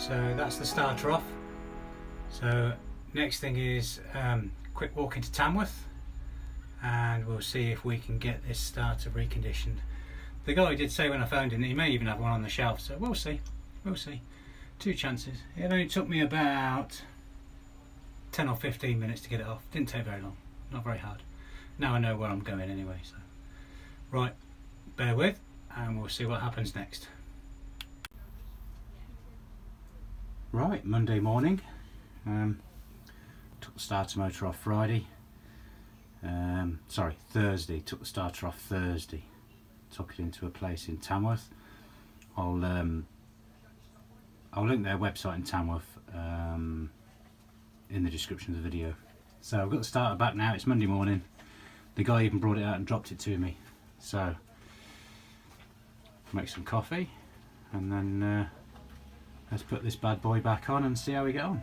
So that's the starter off. So next thing is quick walk into Tamworth, and we'll see if we can get this starter reconditioned. The guy did say when I phoned him that he may even have one on the shelf, so we'll see. We'll see. 2 chances. It only took me about 10 or 15 minutes to get it off. Didn't take very long. Not very hard. Now I know where I'm going anyway. So right, bear with, and we'll see what happens next. Right, Monday morning. Took the starter motor off Friday. Sorry, Thursday. Took the starter off Thursday. Took it into a place in Tamworth. I'll link their website in Tamworth in the description of the video. So I've got the starter back now. It's Monday morning. The guy even brought it out and dropped it to me. So make some coffee, and then let's put this bad boy back on and see how we get on.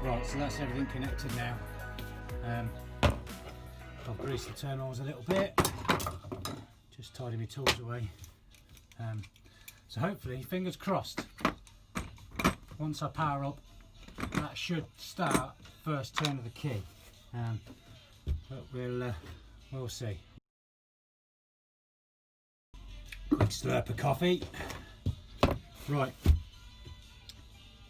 Right, so that's everything connected now. I've greased the terminals a little bit, just tidying my tools away. So hopefully, fingers crossed, once I power up, that should start first turn of the key. But we'll see. Quick slurp of coffee. Right.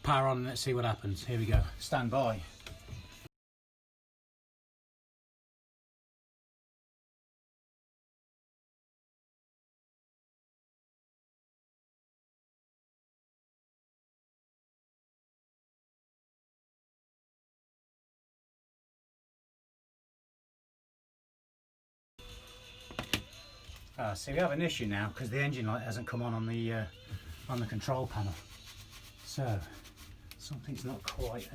Power on and let's see what happens. Here we go. Stand by. See, we have an issue now because the engine light hasn't come on the control panel. So something's not quite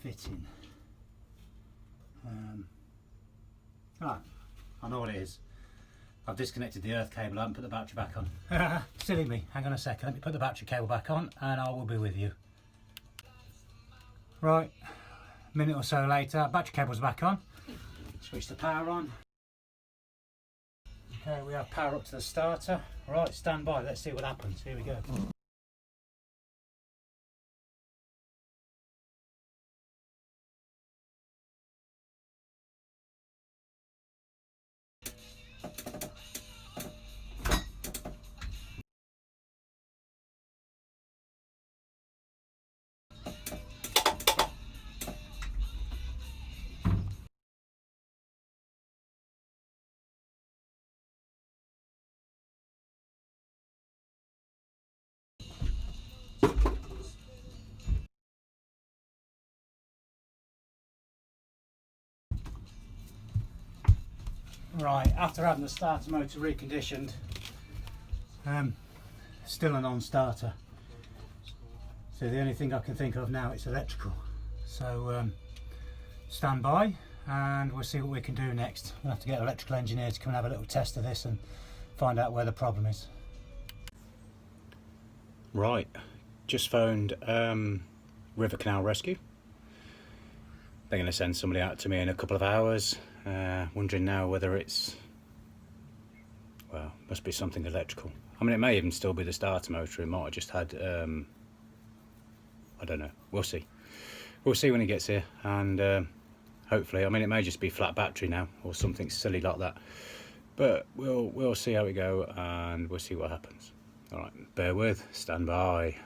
fitting. I know what it is. I've disconnected the earth cable. I haven't put the battery back on. Silly me. Hang on a second. Let me put the battery cable back on and I will be with you. Right, a minute or so later, battery cable's back on. Switch the power on. Okay, we have power up to the starter. Right, stand by. Let's see what happens. Here we go. Right, after having the starter motor reconditioned, still a non-starter. So the only thing I can think of now is electrical. So stand by and we'll see what we can do next. We'll have to get an electrical engineer to come and have a little test of this and find out where the problem is. Right, just phoned River Canal Rescue. They're going to send somebody out to me in a couple of hours. Wondering now whether it's, well, must be something electrical. I mean, it may even still be the starter motor. It might have just had, I don't know. We'll see. We'll see when he gets here, and hopefully, I mean, it may just be flat battery now or something silly like that. But we'll see how we go, and we'll see what happens. All right, bear with. Stand by.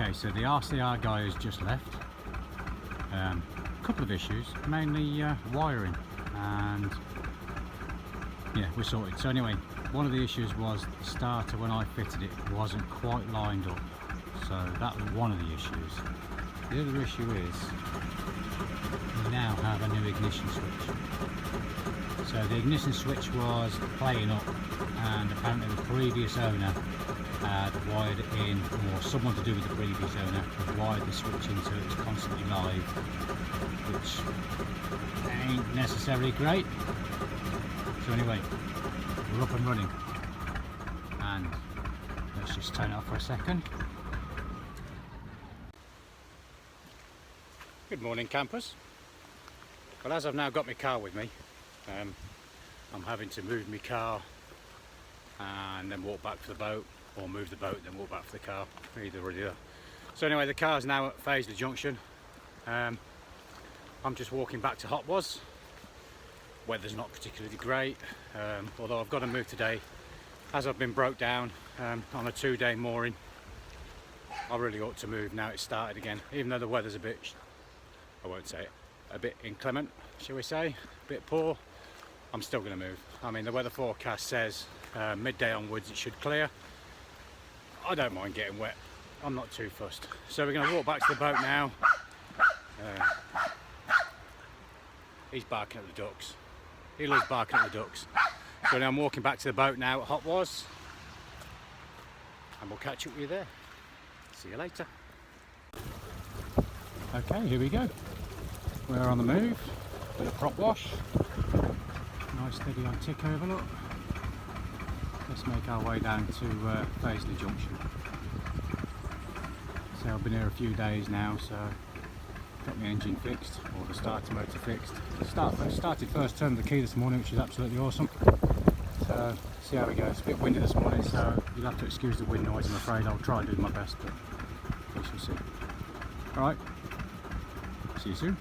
Okay, so the RCR guy has just left. A couple of issues, mainly wiring, and yeah, we're sorted. So anyway, one of the issues was the starter when I fitted it wasn't quite lined up, so that was one of the issues. The other issue is we now have a new ignition switch. So the ignition switch was playing up, and apparently the previous owner had wired it in, or someone to do with the previous owner had wired the switch in so it was constantly live, which ain't necessarily great. So anyway, we're up and running, and let's just turn it off for a second. Good morning, campers. Well, as I've now got my car with me, I'm having to move my car and then walk back for the boat, or move the boat then walk back for the car, either or the other. So anyway, the car's now at Fazeley Junction. I'm just walking back to Hotwas. Weather's not particularly great, although I've got to move today as I've been broke down on a 2-day mooring. I really ought to move now it's started again, even though the weather's a bit, I won't say it, a bit inclement, shall we say, a bit poor. I'm still going to move. I mean, the weather forecast says midday onwards it should clear. I don't mind getting wet, I'm not too fussed. So we're going to walk back to the boat now. He's barking at the ducks. He loves barking at the ducks. So now I'm walking back to the boat now at Hotwas, and we'll catch up with you there. See you later. Okay, here we go. We're on the move. Bit of prop wash. Nice steady on tick over, look. Let's make our way down to Fazeley Junction. So I've been here a few days now, so got my engine fixed, or the starter motor fixed. Started first turn of the key this morning, which is absolutely awesome. So see how we go. It's a bit windy this morning, so you'll have to excuse the wind noise, I'm afraid. I'll try and do my best, but we shall see. Alright, see you soon.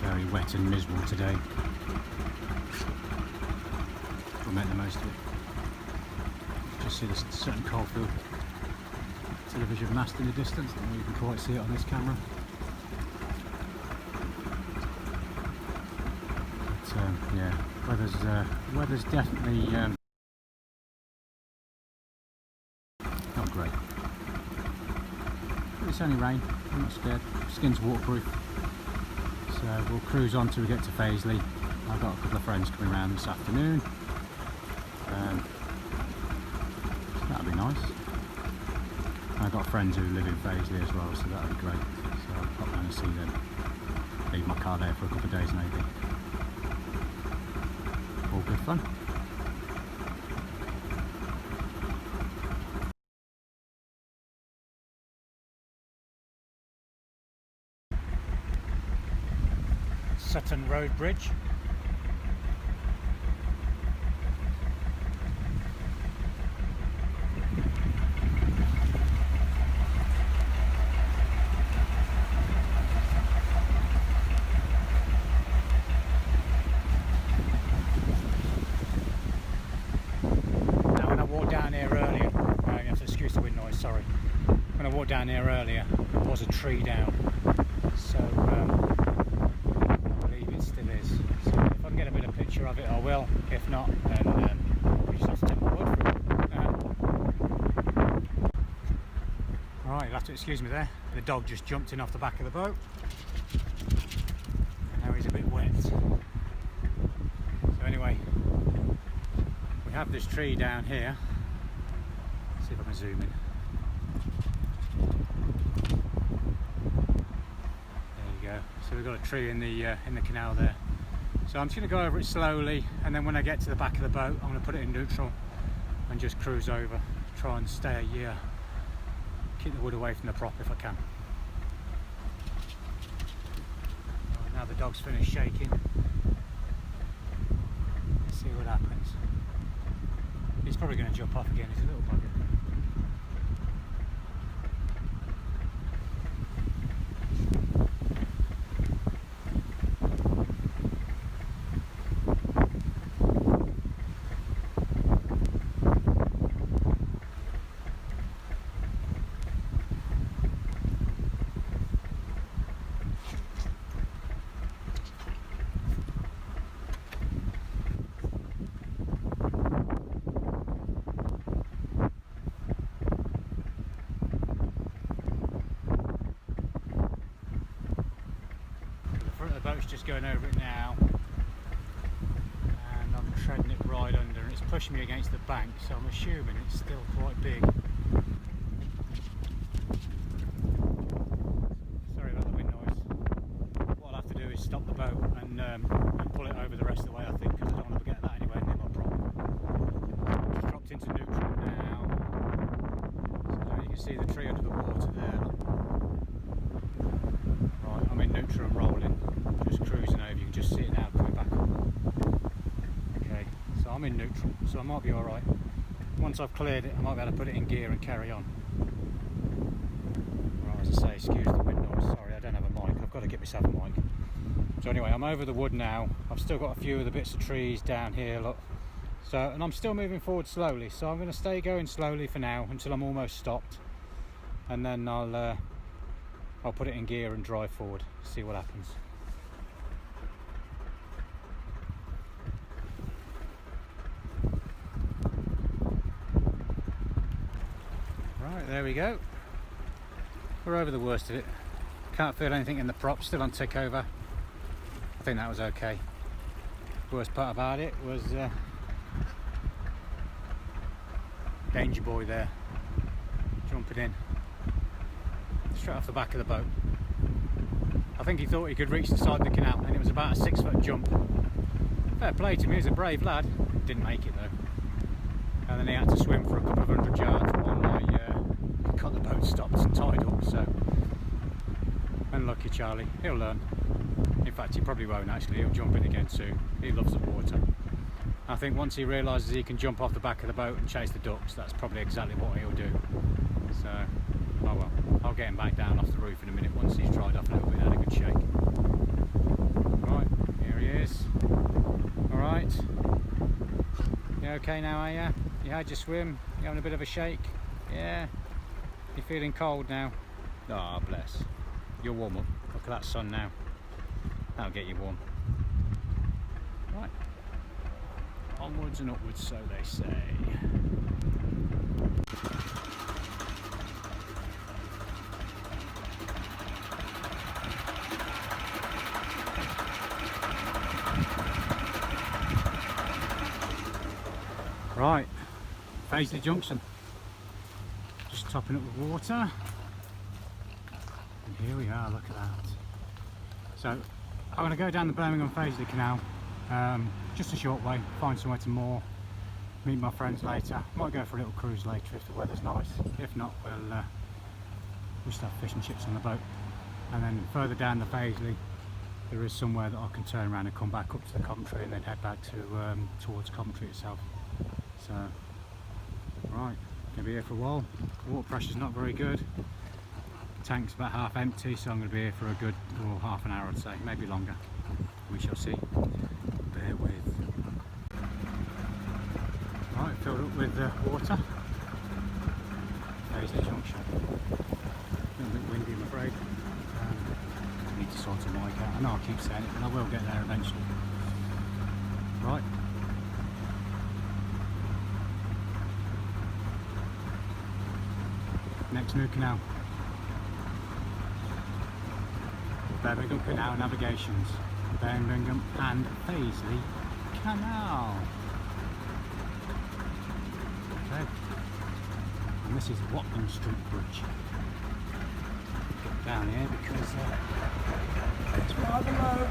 Very wet and miserable today. We'll make the most of it. Just see this certain Coalfield television mast in the distance. I don't know if you can quite see it on this camera. But yeah, weather's definitely not great. But it's only rain, I'm not scared. Skin's waterproof. So we'll cruise on till we get to Fazeley. I've got a couple of friends coming around this afternoon. That'll be nice. I've got friends who live in Fazeley as well, so that'll be great. So I'll pop down and see them. Leave my car there for a couple of days maybe. All good fun. Sutton Road Bridge. Sorry, when I walked down here earlier there was a tree down, so I believe it still is. So if I can get a bit of picture of it I will, if not then we just have to take my word for it. Alright, you'll have to excuse me there, the dog just jumped in off the back of the boat, now he's a bit wet. So anyway, we have this tree down here. Let's see if I can zoom in. So we've got a tree in the canal there. So I'm just going to go over it slowly, and then when I get to the back of the boat I'm going to put it in neutral and just cruise over. Try and stay keep the wood away from the prop if I can. Right, now the dog's finished shaking. Let's see what happens. He's probably going to jump off again, he's a little bugger. front of the boat's just going over it now, and I'm treading it right under, and it's pushing me against the bank, so I'm assuming it's still quite big. Sorry about the wind noise. What I'll have to do is stop the boat and pull it over the rest of the way, I think, because I don't want to get that anywhere near my prop. Just dropped into neutral now, so you can see the tree under the water there. Right, I'm in neutral and rolling, just cruising over. You can just see it now coming back up. Okay, so I'm in neutral, so I might be alright. Once I've cleared it, I might be able to put it in gear and carry on. Right, as I say, excuse the wind noise. Sorry, I don't have a mic. I've got to get myself a mic. So anyway, I'm over the wood now. I've still got a few of the bits of trees down here, look. So, and I'm still moving forward slowly, so I'm going to stay going slowly for now until I'm almost stopped, and then I'll put it in gear and drive forward, see what happens. Right, there we go. We're over the worst of it. Can't feel anything in the prop, still on tick over. I think that was okay. Worst part about it was Danger Boy there, jumping in straight off the back of the boat. I think he thought he could reach the side of the canal, and it was about a 6-foot jump. Fair play to him, he was a brave lad. Didn't make it though. And then he had to swim for a couple of 100 yards while I got the boat stopped and tied up, so unlucky Charlie. He'll learn. In fact, he probably won't actually, he'll jump in again soon. He loves the water. I think once he realises he can jump off the back of the boat and chase the ducks, that's probably exactly what he'll do. So, oh well, I'll get him back down off the roof in a minute once he's dried off a little bit, had a good shake. Right, here he is. Alright. You okay now, are you? You had your swim? You having a bit of a shake? Yeah? You're feeling cold now? Ah, oh, bless. You'll warm up. Look at that sun now. That'll get you warm. Right. Onwards and upwards, so they say. Right, Paisley Junction. Just topping up with water. And here we are, look at that. So, I'm going to go down the Birmingham-Paisley Canal, just a short way, find somewhere to moor, meet my friends later. Might go for a little cruise later if the weather's nice. If not, we'll just have fish and chips on the boat. And then further down the Paisley, there is somewhere that I can turn around and come back up to the Coventry and then head back to towards Coventry itself. So, right, gonna be here for a while. Water pressure's not very good. Tank's about half empty, so I'm going to be here for a good half an hour, I'd say, maybe longer. We shall see. Bear with. Right, filled up with water. Paisley Junction. A little bit windy, I'm afraid. I need to sort a mic out. I know I keep saying it, but I will get there eventually. Right. Next new canal. Birmingham Canal Navigations, Birmingham and Paisley Canal. Okay, and this is Watling Street Bridge. Get down here because it's rather low.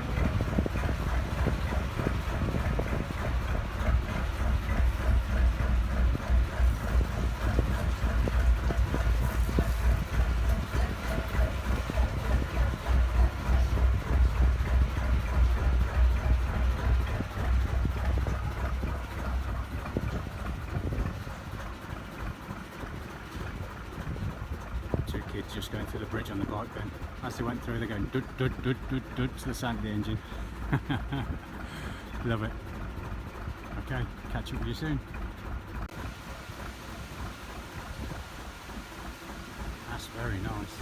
Just going through the bridge on the bike then. As they went through, they're going dud dud dud dud dud to the sound of the engine. Love it. Okay, catch up with you soon. That's very nice.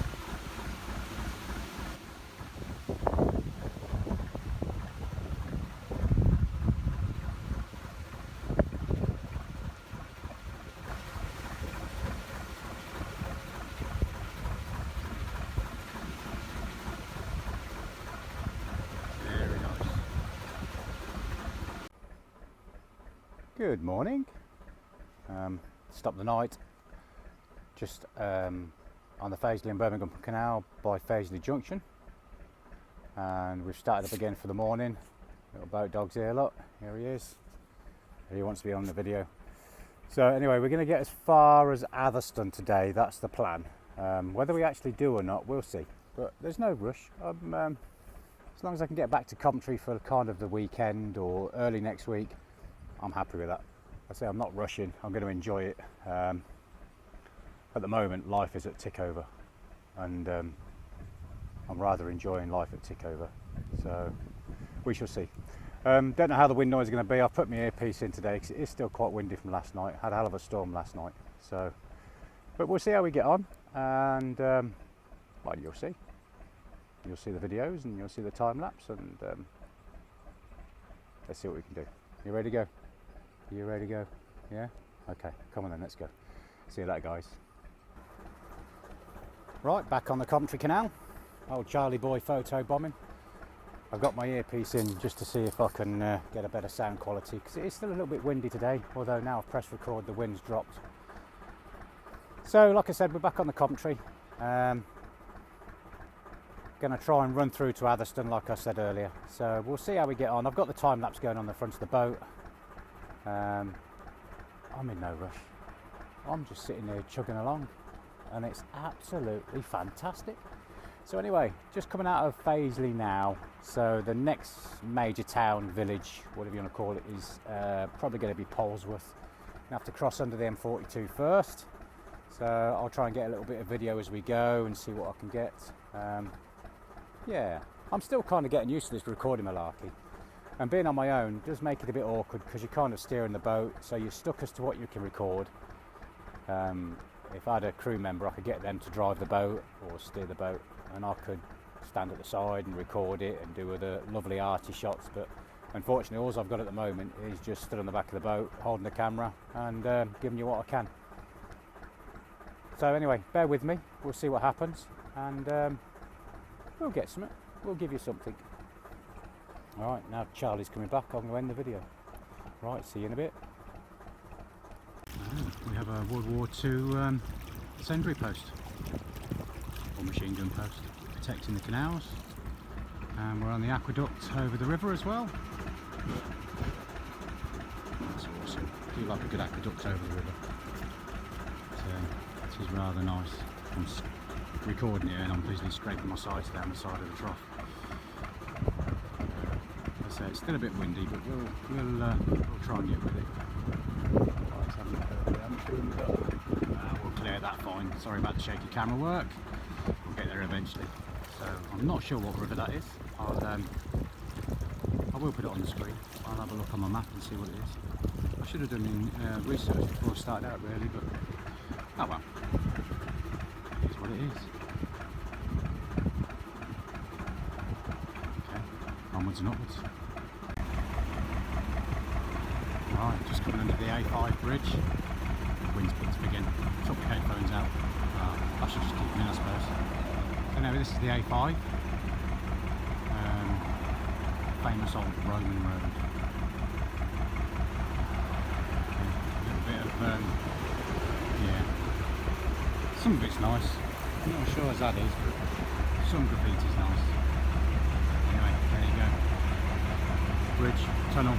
Good morning. Stopped the night just on the Fazeley and Birmingham Canal by Fazeley Junction, and we've started up again for the morning. Little boat dog's here, look, here he is. He wants to be on the video. So anyway, we're going to get as far as Atherstone today. That's the plan. Whether we actually do or not, we'll see, but there's no rush. As long as I can get back to Coventry for kind of the weekend or early next week, I'm happy with that. I say I'm not rushing, I'm going to enjoy it. At the moment, life is at Tickover, and I'm rather enjoying life at Tickover, so we shall see. Don't know how the wind noise is going to be. I've put my earpiece in today because it is still quite windy from last night. Had a hell of a storm last night, so but we'll see how we get on, and well, you'll see the videos and you'll see the time lapse, and let's see what we can do. You ready to go? You ready to go? Yeah? Okay, come on then, let's go. See you later, guys. Right, back on the Coventry Canal. Old Charlie boy photo bombing. I've got my earpiece in just to see if I can get a better sound quality, because it is still a little bit windy today, although now I've pressed record, the wind's dropped. So, like I said, we're back on the Coventry. Going to try and run through to Atherstone, like I said earlier. So we'll see how we get on. I've got the time lapse going on the front of the boat. I'm in no rush. I'm just sitting there chugging along, and it's absolutely fantastic. So anyway, just coming out of Fazeley now. So the next major town, village, whatever you want to call it, is probably going to be Polesworth. I have to cross under the M42 first. So I'll try and get a little bit of video as we go and see what I can get. Yeah, I'm still kind of getting used to this recording malarkey, and being on my own does make it a bit awkward because you're kind of steering the boat, so you're stuck as to what you can record. If I had a crew member, I could get them to drive the boat or steer the boat, and I could stand at the side and record it and do other lovely arty shots, but unfortunately all I've got at the moment is just stood on the back of the boat holding the camera and giving you what I can. So anyway, bear with me, we'll see what happens, and we'll get something, we'll give you something. Alright, now Charlie's coming back, I'm going to end the video. Right, see you in a bit. We have a World War II sentry post, or machine gun post, protecting the canals. And we're on the aqueduct over the river as well. That's awesome. I do like a good aqueduct over the river. So this is rather nice. I'm recording here and I'm busily scraping my sides down the side of the trough. As I say, it's still a bit windy, but we'll try and get with it. We'll clear that fine. Sorry about the shaky camera work. We'll get there eventually. So I'm not sure what river that is. I will put it on the screen. I'll have a look on my map and see what it is. I should have done research before I started out really, but oh well. It's what it is. Okay, onwards and upwards. Right, just coming under the A5 bridge. The wind's picked up again. Took my headphones out. I should just keep them in, I suppose. So now this is the A5. Famous old Roman road. A little bit of, yeah. Some of it's nice. I'm not sure as that is, but some graffiti's nice. Anyway, there you go. Bridge, tunnel,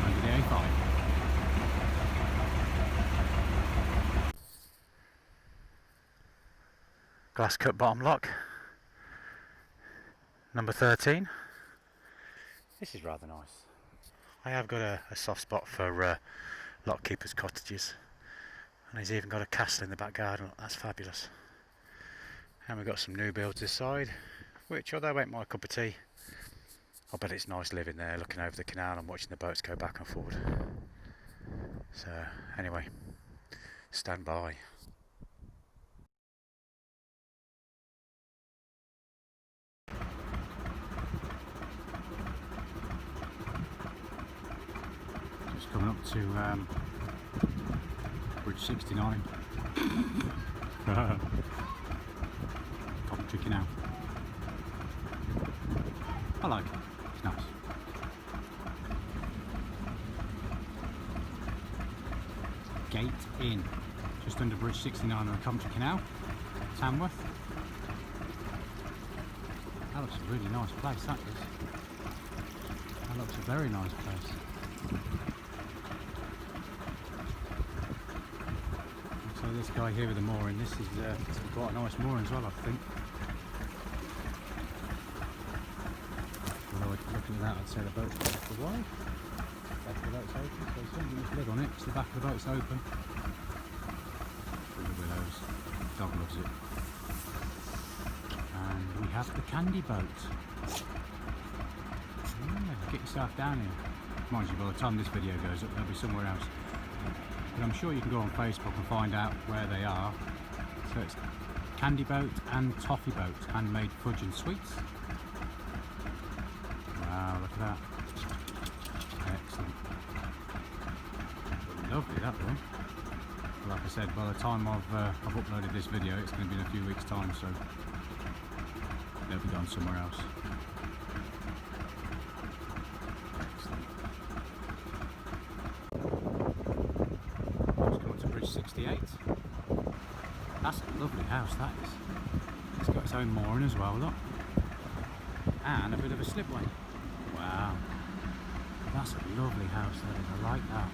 under the A5. Glass cut bottom lock, number 13. This is rather nice. I have got a soft spot for lock keepers' cottages, and he's even got a castle in the back garden. That's fabulous. And we've got some new builds this side, which although ain't my cup of tea, I bet it's nice living there, looking over the canal and watching the boats go back and forward. So anyway, stand by. Just coming up to Bridge 69. Coventry Canal. I like it, it's nice. gate in, just under Bridge 69 on the Coventry Canal, Tamworth. That looks a really nice place, that does. That looks a very nice place. So this guy here with the mooring, this is quite a nice mooring as well, I think. Although looking at that, I'd say the boat's back away. Back of the boat's open, so it's only this lid on it, so the back of the boat's open. Through the willows, dog loves it. And we have the candy boat. Yeah, get yourself down here. Mind you, by the time this video goes up, they'll be somewhere else. But I'm sure you can go on Facebook and find out where they are. So it's Candy Boat and Toffee Boat, handmade fudge and sweets. Wow, look at that. Excellent. Lovely, that one. Like I said, by the time I've uploaded this video, it's going to be in a few weeks' time, so they'll be gone somewhere else. Excellent. Just going to Bridge 68. That's a lovely house, that is. It's got its own mooring as well, look. And a bit of a slipway. Wow. That's a lovely house, that is. I like that.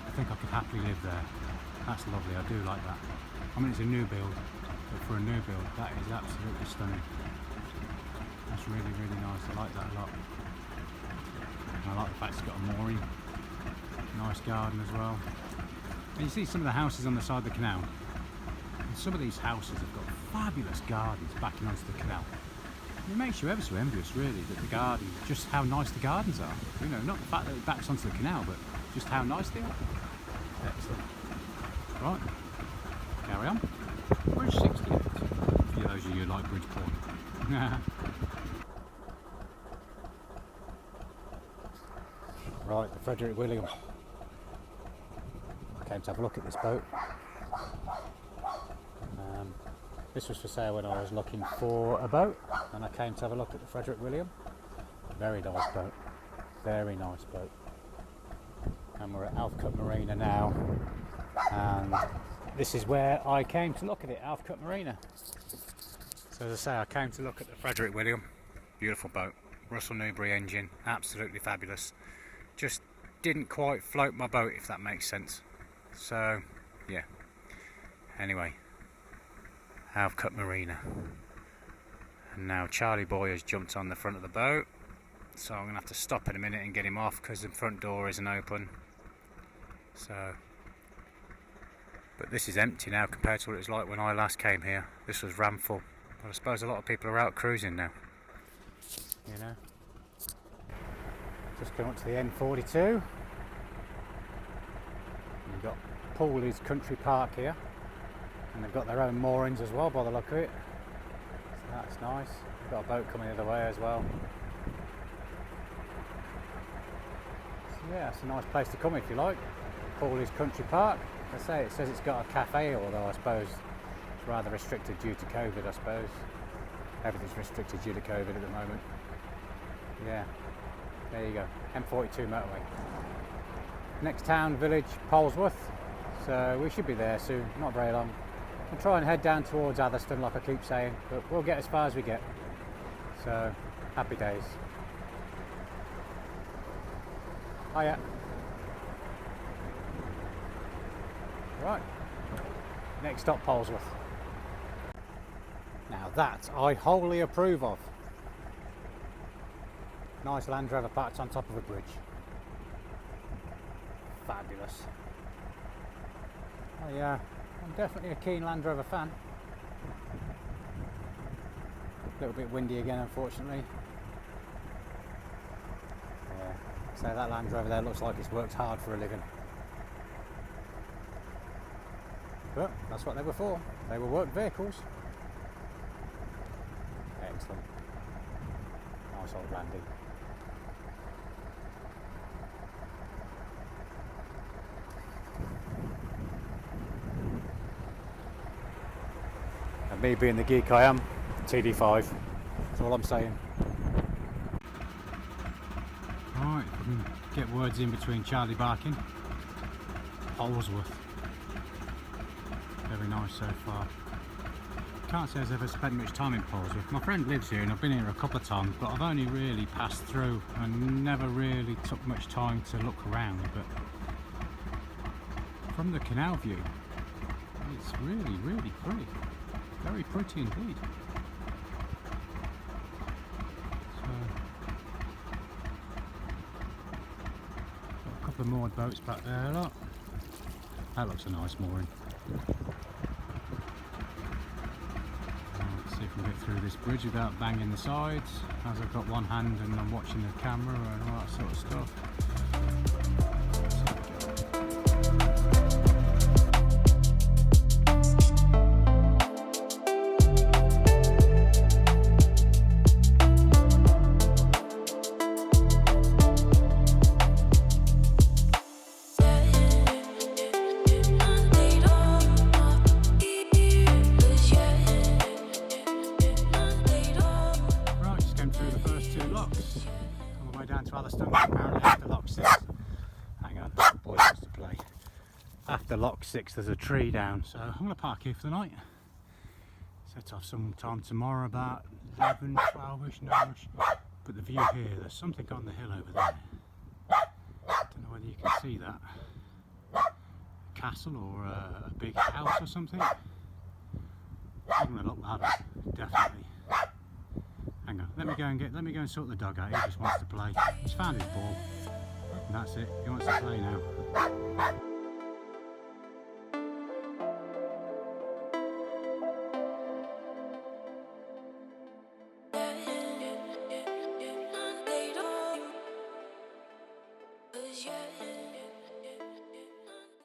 I think I could happily live there. That's lovely, I do like that. I mean, it's a new build, but for a new build, that is absolutely stunning. That's really, really nice. I like that a lot. And I like the fact it's got a mooring. Nice garden as well. And you see some of the houses on the side of the canal. And some of these houses have got fabulous gardens backing onto the canal. And it makes you ever so envious, really, that the garden, just how nice the gardens are. You know, not the fact that it backs onto the canal, but just how nice they are. Excellent. Right, carry on. Bridge 68, for those of you who like Bridgeport. Right, the Frederick William. I came to have a look at this boat. This was for sale when I was looking for a boat, and I came to have a look at the Frederick William. Very nice boat, very nice boat. And we're at Alfcut Marina now, and this is where I came to look at it, Alfcut Marina. So as I say, I came to look at the Frederick William. Beautiful boat, Russell Newbury engine, absolutely fabulous. Just didn't quite float my boat, if that makes sense. So yeah, anyway, Alfcut Marina. And now Charlie Boy has jumped on the front of the boat, so I'm going to have to stop in a minute and get him off because the front door isn't open. So, but this is empty now compared to what it was like when I last came here. This was ram full, but I suppose a lot of people are out cruising now, you know. Just going up to the N42. We've got Polesworth Country Park here, and they've got their own moorings as well by the look of it. So that's nice. We've got a boat coming the other way as well. So yeah, it's a nice place to come if you like. Polesworth Country Park. I say it says it's got a cafe, although I suppose it's rather restricted due to COVID. I suppose everything's restricted due to COVID at the moment. Yeah, there you go. M42 motorway. Next town, village, Polesworth. So we should be there soon. Not very long. We'll try and head down towards Atherstone, like I keep saying, but we'll get as far as we get. So happy days. Hiya. Right, next stop, Polesworth. Now that I wholly approve of. Nice Land Rover parked on top of a bridge. Fabulous. I'm definitely a keen Land Rover fan. A little bit windy again, unfortunately. Yeah, so that Land Rover there looks like it's worked hard for a living. But that's what they were for. They were work vehicles. Excellent. Nice old landing. And me being the geek I am, TD5. That's all I'm saying. Right, if we can get words in between Charlie barking. Polesworth. Very nice so far. Can't say I've ever spent much time in Polesworth. My friend lives here and I've been here a couple of times, but I've only really passed through and never really took much time to look around. But from the canal view, it's really, really pretty. Very pretty indeed. So, got a couple of moored boats back there, look. That looks a nice mooring. Let's see if we can get through this bridge without banging the sides, as I've got one hand and I'm watching the camera and all that sort of stuff. After lock 6 there's a tree down, so I'm going to park here for the night. Set off sometime tomorrow about 11, 12ish, 9ish. But the view here, there's something on the hill over there. Don't know whether you can see that. A castle or a big house or something. I'm going to look that up, definitely. Hang on, let me go and sort the dog out. He just wants to play. He's found his ball. And that's it, he wants to play now.